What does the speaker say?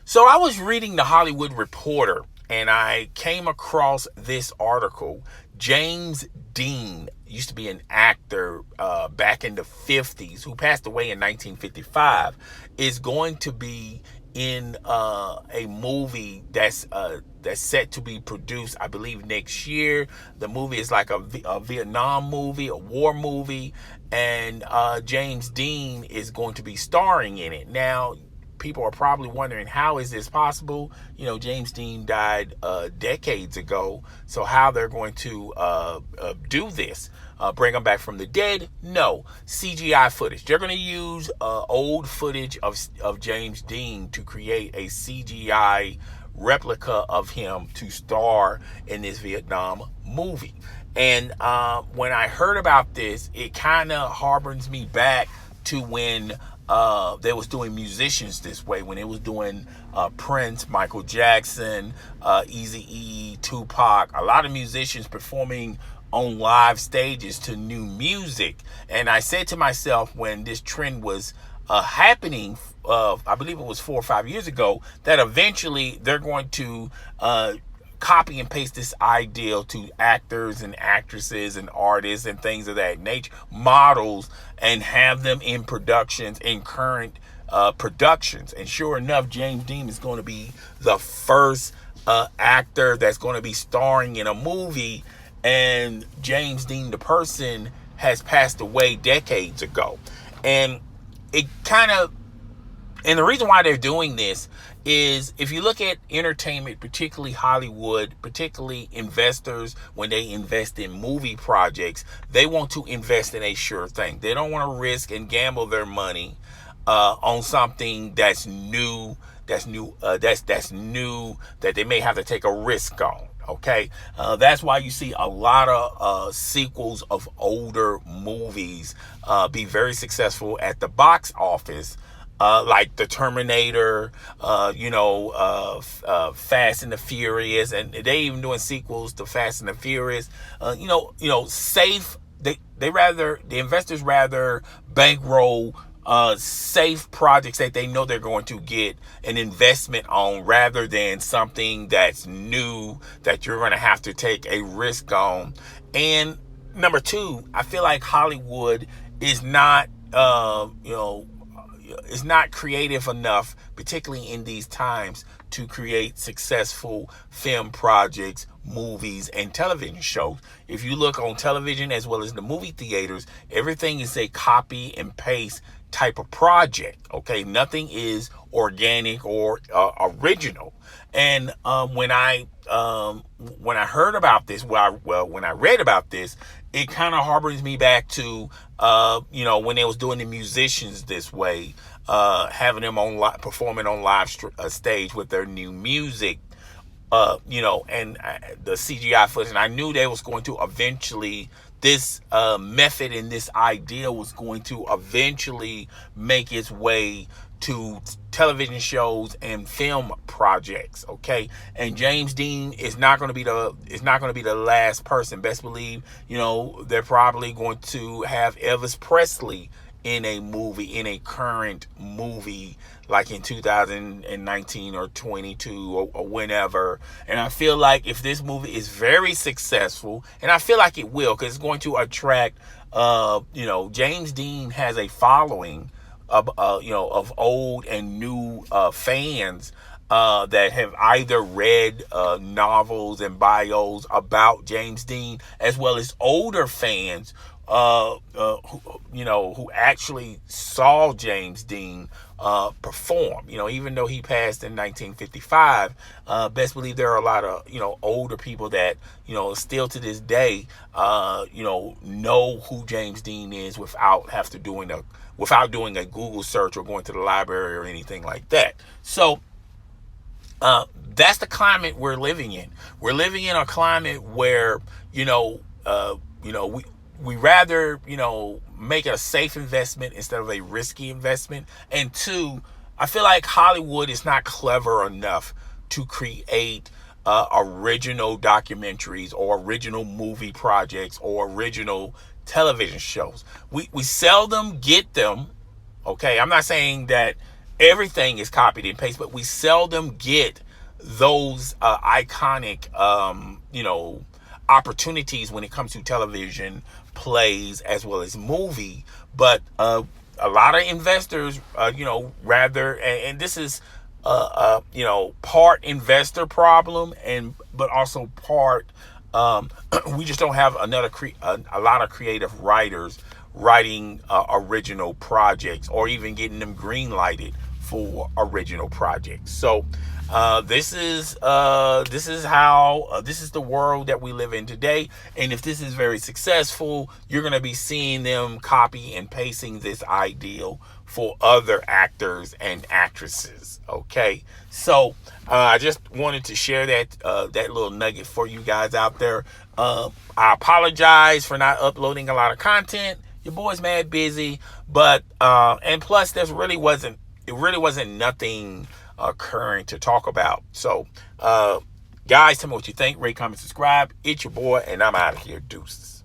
So I was reading the Hollywood Reporter and I came across this article. James Dean used to be an actor back in the 50s who passed away in 1955, is going to be in a movie that's set to be produced, I believe, next year. The movie is like a Vietnam movie, a war movie, and James Dean is going to be starring in it. Now, people are probably wondering, how is this possible? James Dean died decades ago, so how they're going to do this? Bring him back from the dead? No. CGI footage. They're going to use old footage of James Dean to create a CGI replica of him to star in this Vietnam movie. And when I heard about this, it kind of harbors me back to when they was doing musicians this way, when it was doing Prince, Michael Jackson, Eazy-E, Tupac, a lot of musicians performing on live stages to new music. And I said to myself, when this trend was happening, I believe it was 4 or 5 years ago, that eventually they're going to copy and paste this ideal to actors and actresses and artists and things of that nature, models, and have them in productions, in current productions. And sure enough, James Dean is going to be the first actor that's going to be starring in a movie. And James Dean, the person, has passed away decades ago. And and the reason why they're doing this is, if you look at entertainment, particularly Hollywood, particularly investors, when they invest in movie projects, they want to invest in a sure thing. They don't want to risk and gamble their money on something that's new, that they may have to take a risk on. Okay, that's why you see a lot of sequels of older movies be very successful at the box office, like The Terminator, Fast and the Furious, and they even doing sequels to Fast and the Furious. Safe. The investors rather bankroll safe projects that they know they're going to get an investment on, rather than something that's new that you're going to have to take a risk on. And number two, I feel like Hollywood is not is not creative enough, particularly in these times, to create successful film projects, movies, and television shows. If you look on television as well as the movie theaters, everything is a copy and paste type of project. Okay, nothing is organic or original. And when I heard about this, when I read about this, it kind of harbors me back to when they was doing the musicians this way, having them on performing on live stage with their new music, and the CGI footage. And I knew they was going to eventually, this method and this idea was going to eventually make its way to television shows and film projects. Okay, and James Dean is not going to be the last person. Best believe, they're probably going to have Elvis Presley in a movie, in a current movie, like in 2019 or 22 or whenever. And I feel like if this movie is very successful, and I feel like it will, because it's going to attract, James Dean has a following of old and new fans that have either read novels and bios about James Dean, as well as older fans who actually saw James Dean perform. Even though he passed in 1955, best believe there are a lot of older people that still to this day know who James Dean is without doing a Google search or going to the library or anything like that. So that's the climate we're living in. We're living in a climate where we rather, make a safe investment instead of a risky investment. And two, I feel like Hollywood is not clever enough to create original documentaries or original movie projects or original television shows. We seldom get them. Okay, I'm not saying that everything is copied and pasted, but we seldom get those iconic, opportunities when it comes to television, plays, as well as movie. But a lot of investors, rather, and this is, part investor problem, but also part, we just don't have a lot of creative writers writing original projects, or even getting them green lighted for original projects. So this is the world that we live in today. And if this is very successful, you're going to be seeing them copy and pasting this ideal for other actors and actresses. Okay, so I just wanted to share that little nugget for you guys out there. I apologize for not uploading a lot of content. Your boy's mad busy, but and plus it really wasn't nothing current to talk about. So guys, tell me what you think. Rate, comment, subscribe. It's your boy, and I'm out of here. Deuces.